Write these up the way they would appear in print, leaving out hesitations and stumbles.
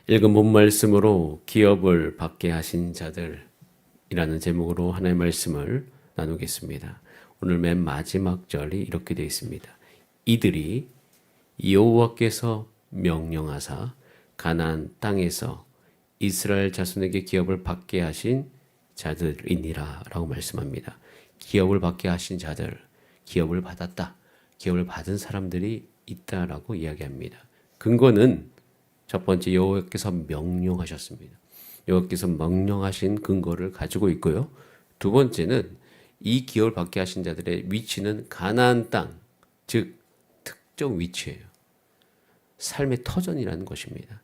읽은 본 말씀으로 기업을 받게 하신 자들이라는 제목으로 하나님의 말씀을 나누겠습니다. 오늘 맨 마지막 절이 이렇게 되어 있습니다. 이들이 여호와께서 명령하사 가나안 땅에서 이스라엘 자손에게 기업을 받게 하신 자들이니라 라고 말씀합니다. 기업을 받게 하신 자들, 기업을 받았다. 기업을 받은 사람들이 있다라고 이야기합니다. 근거는 첫 번째 여호와께서 명령하셨습니다. 여호와께서 명령하신 근거를 가지고 있고요. 두 번째는 이 기업을 받게 하신 자들의 위치는 가나안 땅, 즉 특정 위치예요. 삶의 터전이라는 것입니다.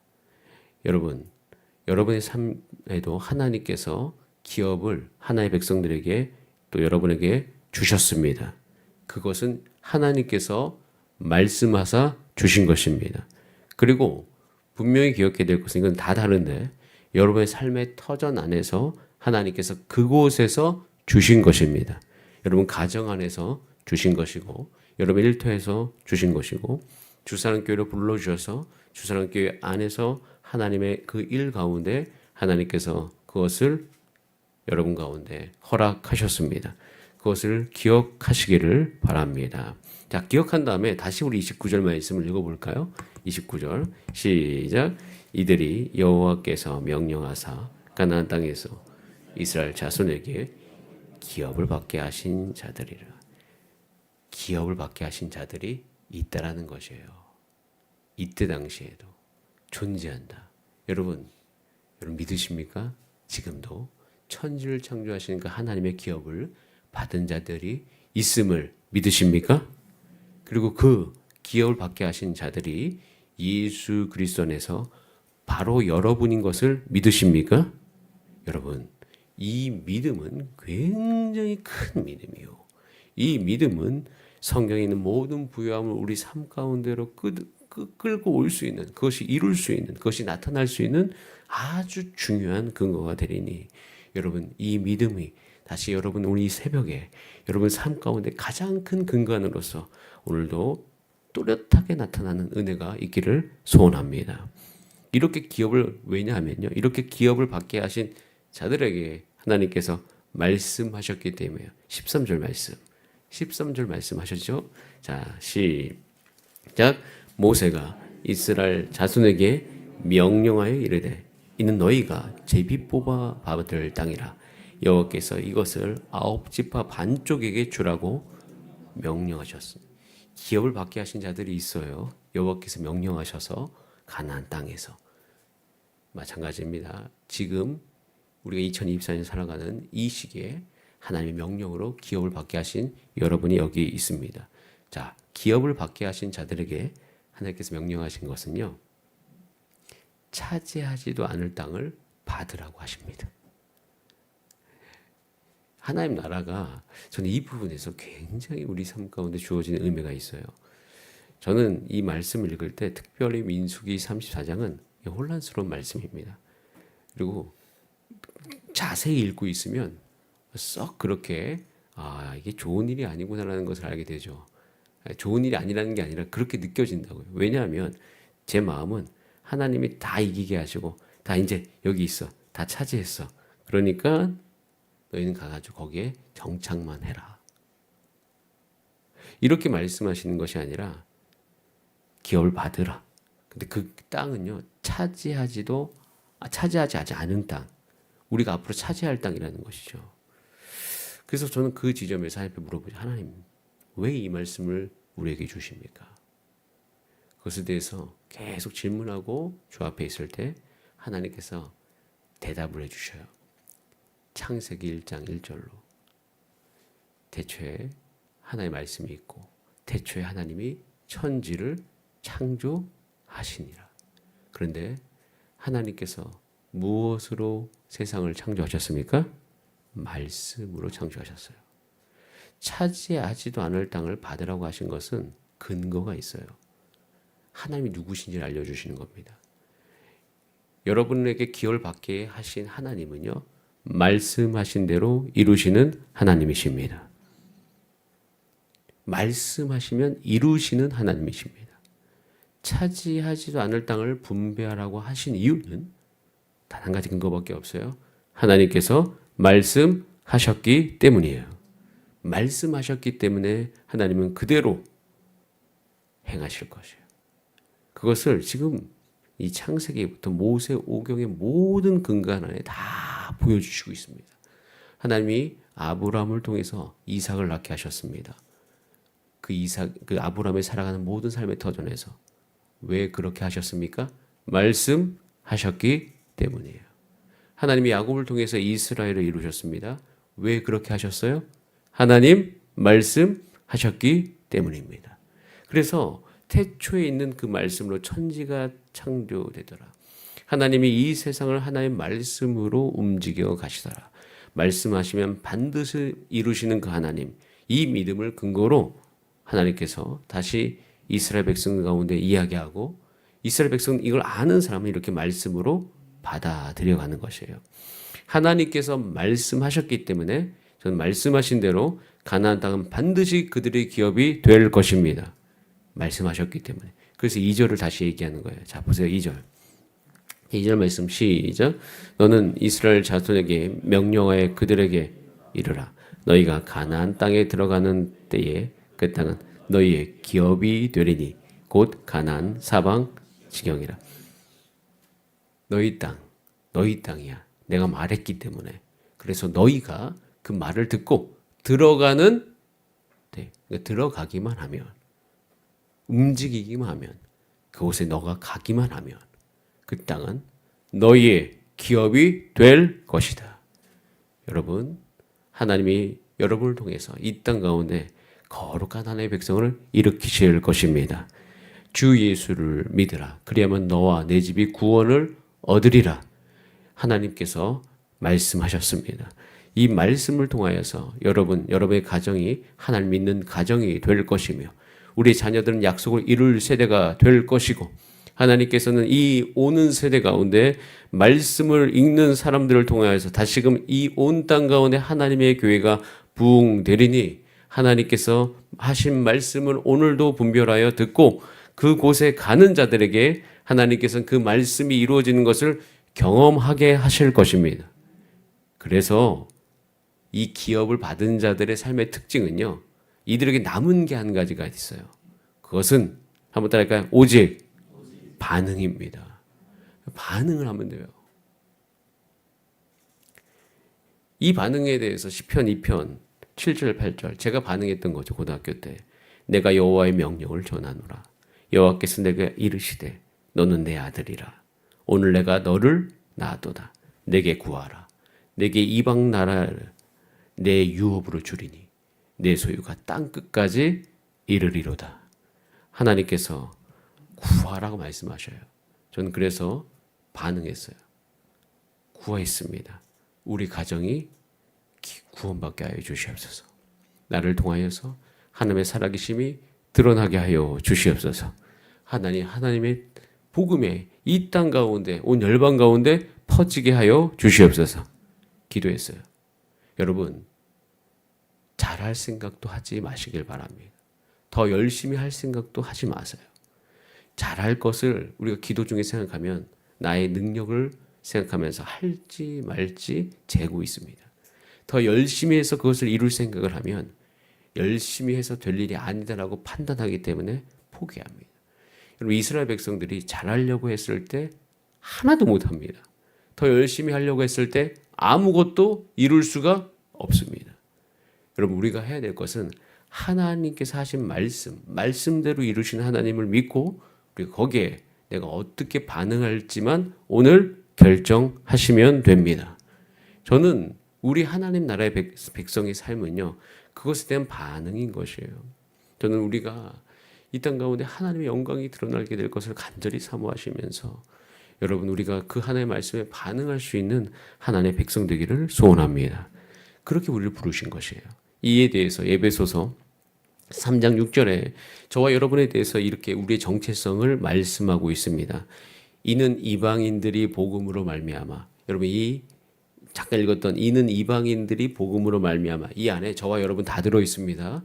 여러분, 여러분의 삶에도 하나님께서 기업을 하나의 백성들에게 또 여러분에게 주셨습니다. 그것은 하나님께서 말씀하사 주신 것입니다. 그리고 분명히 기억해야 될 것은 이건 다 다른데 여러분의 삶의 터전 안에서 하나님께서 그곳에서 주신 것입니다. 여러분 가정 안에서 주신 것이고 여러분 일터에서 주신 것이고 주사랑교회로 불러주셔서 주사랑교회 안에서 하나님의 그 일 가운데 하나님께서 그것을 여러분 가운데 허락하셨습니다. 그것을 기억하시기를 바랍니다. 자, 기억한 다음에 다시 우리 29절 말씀을 읽어볼까요? 29절 시작. 이들이 여호와께서 명령하사 가나안 땅에서 이스라엘 자손에게 기업을 받게 하신 자들이라. 기업을 받게 하신 자들이 있다라는 것이에요. 이때 당시에도 존재한다. 여러분 믿으십니까? 지금도 천지를 창조하신 그 하나님의 기업을 받은 자들이 있음을 믿으십니까? 그리고 그 기업을 받게 하신 자들이 예수 그리스도 안에서 바로 여러분인 것을 믿으십니까? 여러분, 이 믿음은 굉장히 큰 믿음이요. 이 믿음은 성경에 있는 모든 부요함을 우리 삶 가운데로 끌고 올 수 있는, 그것이 이룰 수 있는, 그것이 나타날 수 있는 아주 중요한 근거가 되리니 여러분, 이 믿음이 다시 여러분 우리 새벽에 여러분 삶 가운데 가장 큰 근간으로서 오늘도 또렷하게 나타나는 은혜가 있기를 소원합니다. 이렇게 기업을 왜냐하면요. 이렇게 기업을 받게 하신 자들에게 하나님께서 말씀하셨기 때문에요. 13절 말씀. 13절 말씀하셨죠? 자, 시작. 모세가 이스라엘 자손에게 명령하여 이르되 이는 너희가 제비 뽑아 받을 땅이라 여호와께서 이것을 9지파 반쪽에게 주라고 명령하셨습니다. 기업을 받게 하신 자들이 있어요. 여호와께서 명령하셔서 가나안 땅에서. 마찬가지입니다. 지금 우리가 2024년 살아가는 이 시기에 하나님의 명령으로 기업을 받게 하신 여러분이 여기 있습니다. 자, 기업을 받게 하신 자들에게 하나님께서 명령하신 것은요. 차지하지도 않을 땅을 받으라고 하십니다. 하나님 나라가 저는 이 부분에서 굉장히 우리 삶 가운데 주어지는 의미가 있어요. 저는 이 말씀을 읽을 때 특별히 민수기 34장은 혼란스러운 말씀입니다. 그리고 자세히 읽고 있으면 썩 그렇게 이게 좋은 일이 아니구나라는 것을 알게 되죠. 좋은 일이 아니라는 게 아니라 그렇게 느껴진다고요. 왜냐하면 제 마음은 하나님이 다 이기게 하시고 다 이제 여기 있어. 다 차지했어. 그러니까 너희는 가가지고 거기에 정착만 해라. 이렇게 말씀하시는 것이 아니라 기업을 받으라. 근데 그 땅은요. 차지하지 않은 땅. 우리가 앞으로 차지할 땅이라는 것이죠. 그래서 저는 그 지점에서 하나님께 물어보죠. 하나님, 왜 이 말씀을 우리에게 주십니까? 그것에 대해서 계속 질문하고 주 앞에 있을 때 하나님께서 대답을 해주셔요. 창세기 1장 1절로 태초에 하나님의 말씀이 있고 태초에 하나님이 천지를 창조하시니라. 그런데 하나님께서 무엇으로 세상을 창조하셨습니까? 말씀으로 창조하셨어요. 차지하지도 않을 땅을 받으라고 하신 것은 근거가 있어요. 하나님이 누구신지를 알려주시는 겁니다. 여러분에게 기업을 받게 하신 하나님은요. 말씀하신 대로 이루시는 하나님이십니다. 말씀하시면 이루시는 하나님이십니다. 차지하지도 않을 땅을 분배하라고 하신 이유는 단 한 가지 근거밖에 없어요. 하나님께서 말씀하셨기 때문이에요. 말씀하셨기 때문에 하나님은 그대로 행하실 것이에요. 그것을 지금 이 창세기부터 모세 오경의 모든 근거 하나에 다 보여주시고 있습니다. 하나님이 아브라함을 통해서 이삭을 낳게 하셨습니다. 그 아브라함이 살아가는 모든 삶의 터전에서 왜 그렇게 하셨습니까? 말씀하셨기 때문이에요. 하나님이 야곱을 통해서 이스라엘을 이루셨습니다. 왜 그렇게 하셨어요? 하나님 말씀하셨기 때문입니다. 그래서 태초에 있는 그 말씀으로 천지가 창조되더라. 하나님이 이 세상을 하나의 말씀으로 움직여 가시더라. 말씀하시면 반드시 이루시는 그 하나님, 이 믿음을 근거로 하나님께서 다시 이스라엘 백성 가운데 이야기하고 이스라엘 백성은 이걸 아는 사람은 이렇게 말씀으로 받아들여가는 것이에요. 하나님께서 말씀하셨기 때문에 저는 말씀하신 대로 가나안 땅은 반드시 그들의 기업이 될 것입니다. 말씀하셨기 때문에. 그래서 2절을 다시 얘기하는 거예요. 자, 보세요. 2절. 2절 말씀 시작. 너는 이스라엘 자손에게 명령하여 그들에게 이르라. 너희가 가나안 땅에 들어가는 때에 그 땅은 너희의 기업이 되리니 곧 가나안 사방 지경이라. 너희 땅이야. 내가 말했기 때문에. 그래서 너희가 그 말을 듣고 들어가는 들어가기만 하면 움직이기만 하면 그곳에 너가 가기만 하면 그 땅은 너희의 기업이 될 것이다. 여러분, 하나님이 여러분을 통해서 이 땅 가운데 거룩한 하나님의 백성을 일으키실 것입니다. 주 예수를 믿으라. 그리하면 너와 내 집이 구원을 얻으리라. 하나님께서 말씀하셨습니다. 이 말씀을 통하여서 여러분의 가정이 하나님 믿는 가정이 될 것이며 우리 자녀들은 약속을 이룰 세대가 될 것이고 하나님께서는 이 오는 세대 가운데 말씀을 읽는 사람들을 통하여서 다시금 이 온 땅 가운데 하나님의 교회가 부흥되리니 하나님께서 하신 말씀을 오늘도 분별하여 듣고 그곳에 가는 자들에게 하나님께서는 그 말씀이 이루어지는 것을 경험하게 하실 것입니다. 그래서 이 기업을 받은 자들의 삶의 특징은요. 이들에게 남은 게 한 가지가 있어요. 그것은 한번 따라할까요? 오직 반응입니다. 반응을 하면 돼요. 이 반응에 대해서 시편 2편 7절 8절 제가 반응했던 거죠. 고등학교 때. 내가 여호와의 명령을 전하노라. 여호와께서 내게 이르시되 너는 내 아들이라. 오늘 내가 너를 낳았도다. 내게 구하라. 내게 이방 나라를 내 유업으로 주리니 내 소유가 땅 끝까지 이르리로다. 하나님께서 구하라고 말씀하셔요. 저는 그래서 반응했어요. 구하였습니다. 우리 가정이 구원받게 하여 주시옵소서. 나를 통하여서 하나님의 살아계심이 드러나게 하여 주시옵소서. 하나님의 복음에 이 땅 가운데 온 열방 가운데 퍼지게 하여 주시옵소서. 기도했어요. 여러분 잘할 생각도 하지 마시길 바랍니다. 더 열심히 할 생각도 하지 마세요. 잘할 것을 우리가 기도 중에 생각하면 나의 능력을 생각하면서 할지 말지 재고 있습니다. 더 열심히 해서 그것을 이룰 생각을 하면 열심히 해서 될 일이 아니다라고 판단하기 때문에 포기합니다. 여러분 이스라엘 백성들이 잘하려고 했을 때 하나도 못합니다. 더 열심히 하려고 했을 때 아무것도 이룰 수가 없습니다. 여러분 우리가 해야 될 것은 하나님께서 하신 말씀대로 이루신 하나님을 믿고 우리가 거기에 내가 어떻게 반응할지만 오늘 결정하시면 됩니다. 저는 우리 하나님 나라의 백성의 삶은요. 그것에 대한 반응인 것이에요. 저는 우리가 이 땅 가운데 하나님의 영광이 드러나게 될 것을 간절히 사모하시면서 여러분 우리가 그 하나님의 말씀에 반응할 수 있는 하나님의 백성 되기를 소원합니다. 그렇게 우리를 부르신 것이에요. 이에 대해서 에베소서 3장 6절에 저와 여러분에 대해서 이렇게 우리의 정체성을 말씀하고 있습니다. 이는 이방인들이 복음으로 말미암아. 여러분 이 잠깐 읽었던 이는 이방인들이 복음으로 말미암아. 이 안에 저와 여러분 다 들어 있습니다.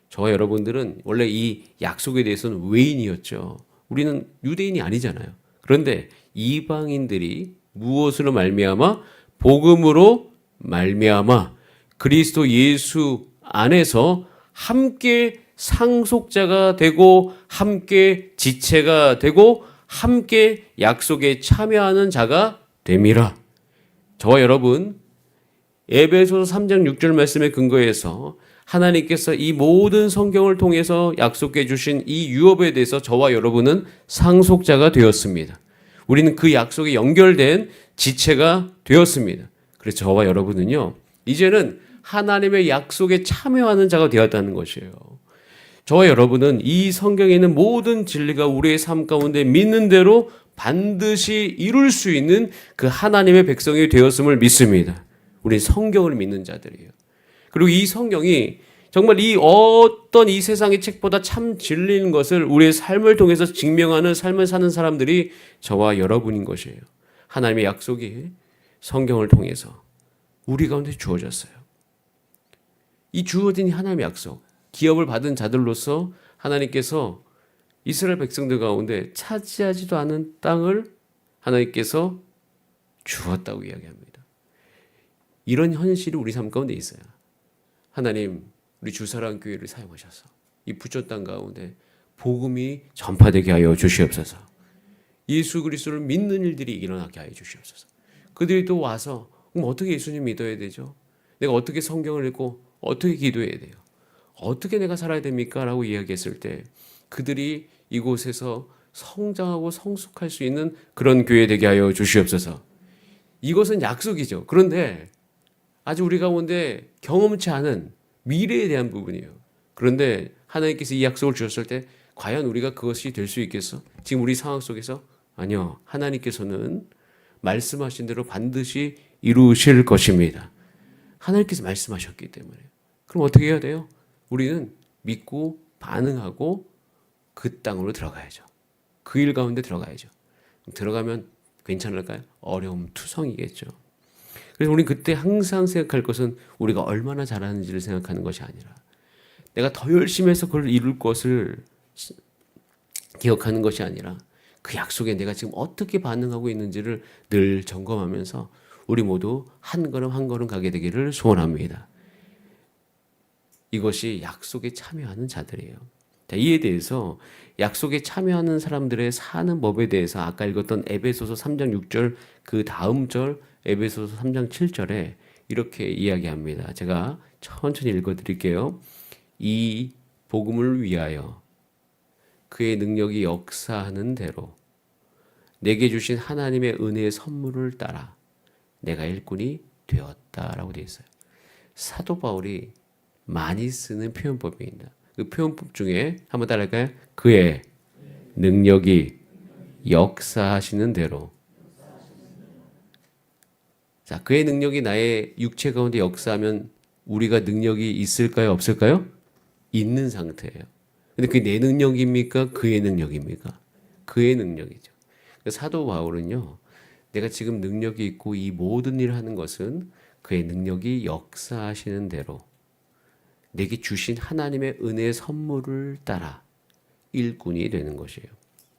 저와 여러분들은 원래 이 약속에 대해서는 외인이었죠. 우리는 유대인이 아니잖아요. 그런데 이방인들이 무엇으로 말미암아? 복음으로 말미암아 그리스도 예수 안에서 함께 상속자가 되고 함께 지체가 되고 함께 약속에 참여하는 자가 됨이라. 저와 여러분 에베소서 3장 6절 말씀에 근거해서 하나님께서 이 모든 성경을 통해서 약속해 주신 이 유업에 대해서 저와 여러분은 상속자가 되었습니다. 우리는 그 약속에 연결된 지체가 되었습니다. 그래서 저와 여러분은요, 이제는 하나님의 약속에 참여하는 자가 되었다는 것이에요. 저와 여러분은 이 성경에 있는 모든 진리가 우리의 삶 가운데 믿는 대로 반드시 이룰 수 있는 그 하나님의 백성이 되었음을 믿습니다. 우리 성경을 믿는 자들이에요. 그리고 이 성경이 정말 이 어떤 이 세상의 책보다 참 진리인 것을 우리의 삶을 통해서 증명하는 삶을 사는 사람들이 저와 여러분인 것이에요. 하나님의 약속이 성경을 통해서 우리 가운데 주어졌어요. 이 주어진 하나님의 약속, 기업을 받은 자들로서 하나님께서 이스라엘 백성들 가운데 차지하지도 않은 땅을 하나님께서 주었다고 이야기합니다. 이런 현실이 우리 삶 가운데 있어요. 하나님, 우리 주사랑교회를 사용하셔서 이 부처 땅 가운데 복음이 전파되게 하여 주시옵소서. 예수 그리스도를 믿는 일들이 일어나게 하여 주시옵소서. 그들이 또 와서 그럼 어떻게 예수님 믿어야 되죠? 내가 어떻게 성경을 읽고 어떻게 기도해야 돼요? 어떻게 내가 살아야 됩니까? 라고 이야기했을 때 그들이 이곳에서 성장하고 성숙할 수 있는 그런 교회 되게 하여 주시옵소서. 이것은 약속이죠. 그런데 아직 우리 가운데 경험치 않은 미래에 대한 부분이에요. 그런데 하나님께서 이 약속을 주셨을 때 과연 우리가 그것이 될 수 있겠어? 지금 우리 상황 속에서? 아니요. 하나님께서는 말씀하신 대로 반드시 이루실 것입니다. 하나님께서 말씀하셨기 때문에. 그럼 어떻게 해야 돼요? 우리는 믿고 반응하고 그 땅으로 들어가야죠. 그 일 가운데 들어가야죠. 들어가면 괜찮을까요? 어려움 투성이겠죠. 그래서 우리는 그때 항상 생각할 것은 우리가 얼마나 잘하는지를 생각하는 것이 아니라 내가 더 열심히 해서 그걸 이룰 것을 기억하는 것이 아니라 그 약속에 내가 지금 어떻게 반응하고 있는지를 늘 점검하면서 우리 모두 한 걸음 한 걸음 가게 되기를 소원합니다. 이것이 약속에 참여하는 자들이에요. 자, 이에 대해서 약속에 참여하는 사람들의 사는 법에 대해서 아까 읽었던 에베소서 3장 6절 그 다음 절 에베소서 3장 7절에 이렇게 이야기합니다. 제가 천천히 읽어드릴게요. 이 복음을 위하여 그의 능력이 역사하는 대로 내게 주신 하나님의 은혜의 선물을 따라 내가 일꾼이 되었다라고 되어 있어요. 사도 바울이 많이 쓰는 표현법입니다. 그 표현법 중에 한번 따라할까요? 그의 능력이 역사하시는 대로. 자, 그의 능력이 나의 육체 가운데 역사하면 우리가 능력이 있을까요? 없을까요? 있는 상태예요. 근데 그게 내 능력입니까? 그의 능력입니까? 그의 능력이죠. 사도 바울은요, 내가 지금 능력이 있고 이 모든 일을 하는 것은 그의 능력이 역사하시는 대로 내게 주신 하나님의 은혜의 선물을 따라 일꾼이 되는 것이에요.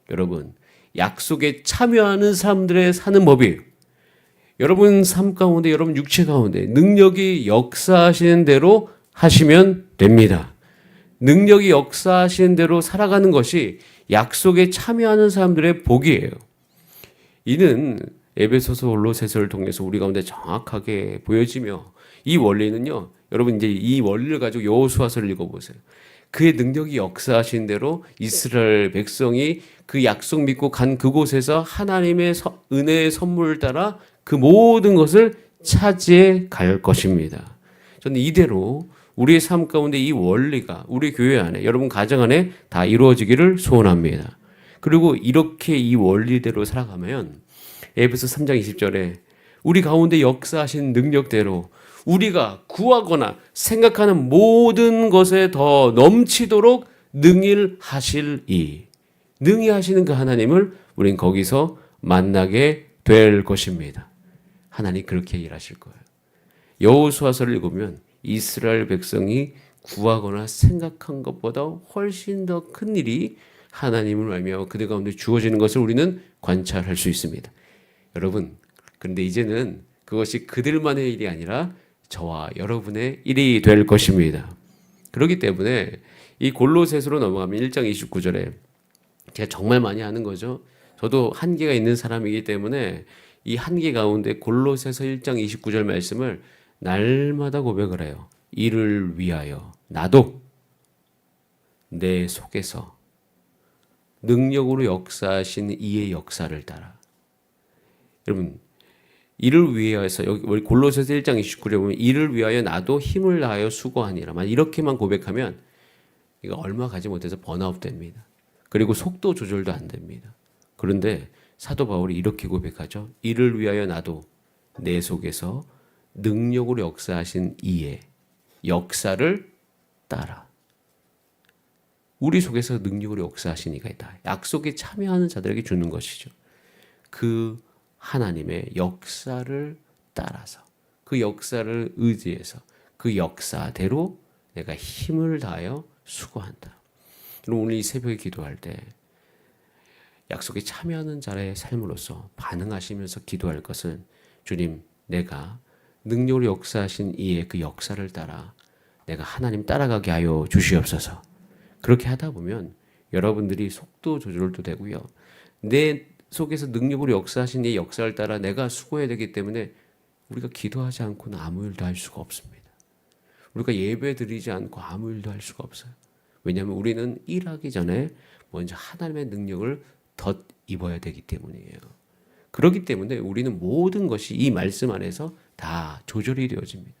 여러분, 약속에 참여하는 사람들의 사는 법이에요. 여러분 삶 가운데, 여러분 육체 가운데 능력이 역사하시는 대로 하시면 됩니다. 능력이 역사하시는 대로 살아가는 것이 약속에 참여하는 사람들의 복이에요. 이는 에베소서 골로새서를 통해서 우리 가운데 정확하게 보여지며 이 원리는요. 여러분 이제 이 원리를 가지고 여호수아서를 읽어보세요. 그의 능력이 역사하신 대로 이스라엘 백성이 그 약속 믿고 간 그곳에서 하나님의 은혜의 선물을 따라 그 모든 것을 차지해 갈 것입니다. 저는 이대로 우리의 삶 가운데 이 원리가 우리 교회 안에 여러분 가정 안에 다 이루어지기를 소원합니다. 그리고 이렇게 이 원리대로 살아가면 에베소 3장 20절에 우리 가운데 역사하신 능력대로 우리가 구하거나 생각하는 모든 것에 더 넘치도록 능일하실 능히 하시는 그 하나님을 우린 거기서 만나게 될 것입니다. 하나님 그렇게 일하실 거예요. 여호수아서를 읽으면 이스라엘 백성이 구하거나 생각한 것보다 훨씬 더 큰 일이 하나님을 알며 그들 가운데 주어지는 것을 우리는 관찰할 수 있습니다. 여러분, 그런데 이제는 그것이 그들만의 일이 아니라 저와 여러분의 일이 될 것입니다. 그렇기 때문에 이 골로새서로 넘어가면 1장 29절에 제가 정말 많이 하는 거죠. 저도 한계가 있는 사람이기 때문에 이 한계 가운데 골로새서 1장 29절 말씀을 날마다 고백을 해요. 이를 위하여 나도 내 속에서 능력으로 역사하신 이의 역사를 따라. 여러분, 이를 위하여서 여기 골로새서 1장 29절에 보면 이를 위하여 나도 힘을 다하여 수고하니라. 만 이렇게만 고백하면 이거 얼마 가지 못해서 번아웃 됩니다. 그리고 속도 조절도 안 됩니다. 그런데 사도 바울이 이렇게 고백하죠. 이를 위하여 나도 내 속에서 능력으로 역사하신 이의 역사를 따라. 우리 속에서 능력으로 역사하신 이가 있다. 약속에 참여하는 자들에게 주는 것이죠. 그 하나님의 역사를 따라서, 그 역사를 의지해서, 그 역사대로 내가 힘을 다하여 수고한다. 그럼 오늘 이 새벽에 기도할 때 약속에 참여하는 자의 삶으로서 반응하시면서 기도할 것은 주님, 내가 능력으로 역사하신 이의 그 역사를 따라 내가 하나님 따라가게 하여 주시옵소서. 그렇게 하다 보면 여러분들이 속도 조절도 되고요. 내 속에서 능력으로 역사하신 이 역사를 따라 내가 수고해야 되기 때문에 우리가 기도하지 않고는 아무 일도 할 수가 없습니다. 우리가 예배 드리지 않고 아무 일도 할 수가 없어요. 왜냐하면 우리는 일하기 전에 먼저 하나님의 능력을 덧 입어야 되기 때문이에요. 그렇기 때문에 우리는 모든 것이 이 말씀 안에서 다 조절이 되어집니다.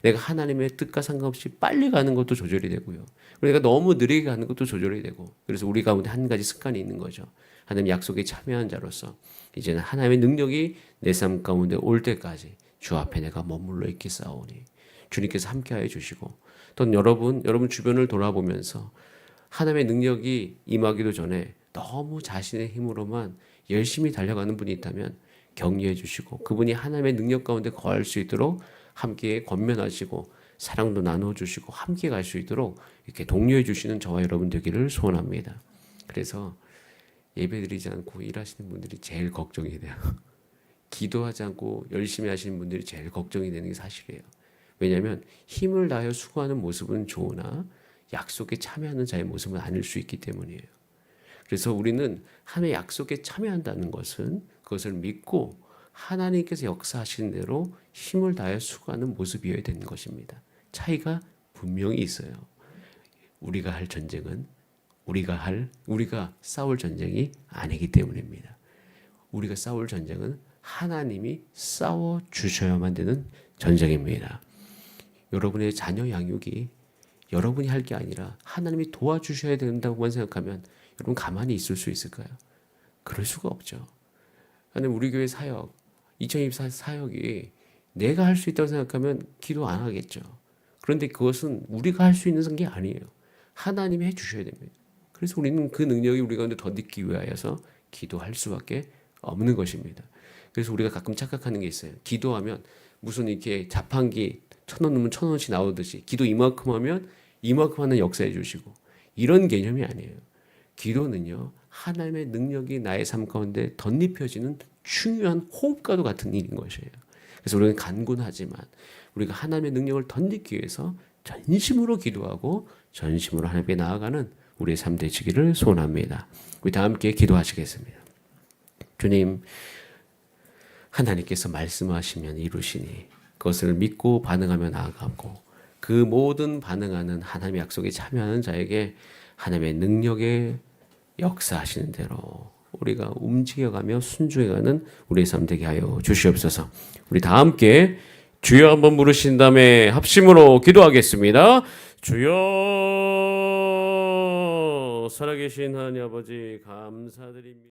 내가 하나님의 뜻과 상관없이 빨리 가는 것도 조절이 되고요. 내가 너무 느리게 가는 것도 조절이 되고, 그래서 우리 가운데 한 가지 습관이 있는 거죠. 하나님 약속에 참여한 자로서 이제는 하나님의 능력이 내 삶 가운데 올 때까지 주 앞에 내가 머물러 있겠사오니 주님께서 함께하여 주시고, 또 여러분 주변을 돌아보면서 하나님의 능력이 임하기도 전에 너무 자신의 힘으로만 열심히 달려가는 분이 있다면 격려해 주시고, 그분이 하나님의 능력 가운데 거할 수 있도록 함께 권면하시고 사랑도 나눠주시고 함께 갈 수 있도록 이렇게 독려해 주시는 저와 여러분 되기를 소원합니다. 그래서 예배드리지 않고 일하시는 분들이 제일 걱정이 돼요. 기도하지 않고 열심히 하시는 분들이 제일 걱정이 되는 게 사실이에요. 왜냐하면 힘을 다하여 수고하는 모습은 좋으나 약속에 참여하는 자의 모습은 아닐 수 있기 때문이에요. 그래서 우리는 하나님의 약속에 참여한다는 것은 그것을 믿고 하나님께서 역사하신 대로 힘을 다하여 수고하는 모습이어야 되는 것입니다. 차이가 분명히 있어요. 우리가 할 전쟁은 우리가 싸울 전쟁이 아니기 때문입니다. 우리가 싸울 전쟁은 하나님이 싸워 주셔야만 되는 전쟁입니다. 여러분의 자녀 양육이 여러분이 할 게 아니라 하나님이 도와주셔야 된다고만 생각하면 여러분 가만히 있을 수 있을까요? 그럴 수가 없죠. 하나님, 우리 교회 사역 2024 사역이 내가 할 수 있다고 생각하면 기도 안 하겠죠. 그런데 그것은 우리가 할 수 있는 게 아니에요. 하나님이 해주셔야 됩니다. 그래서 우리는 그 능력이 우리 가운데 더 있기 위하여서 기도할 수밖에 없는 것입니다. 그래서 우리가 가끔 착각하는 게 있어요. 기도하면 무슨 이렇게 자판기 1,000원 넣으면 1,000원씩 나오듯이 기도 이만큼 하면 이만큼 하는 역사해 주시고, 이런 개념이 아니에요. 기도는요, 하나님의 능력이 나의 삶 가운데 덧입혀지는 중요한 호흡과도 같은 일인 것이에요. 그래서 우리는 간구하지만 우리가 하나님의 능력을 덧입기 위해서 전심으로 기도하고 전심으로 하나님께 나아가는 우리의 삶 되시기를 소원합니다. 우리 다 함께 기도하시겠습니다. 주님, 하나님께서 말씀하시면 이루시니 그것을 믿고 반응하며 나아가고, 그 모든 반응하는 하나님의 약속에 참여하는 자에게 하나님의 능력에 역사하시는 대로 우리가 움직여가며 순종해가는 우리의 삶 되게 하여 주시옵소서. 우리 다 함께 주여 한번 부르신 다음에 합심으로 기도하겠습니다. 주여, 살아계신 하나님 아버지 감사드립니다.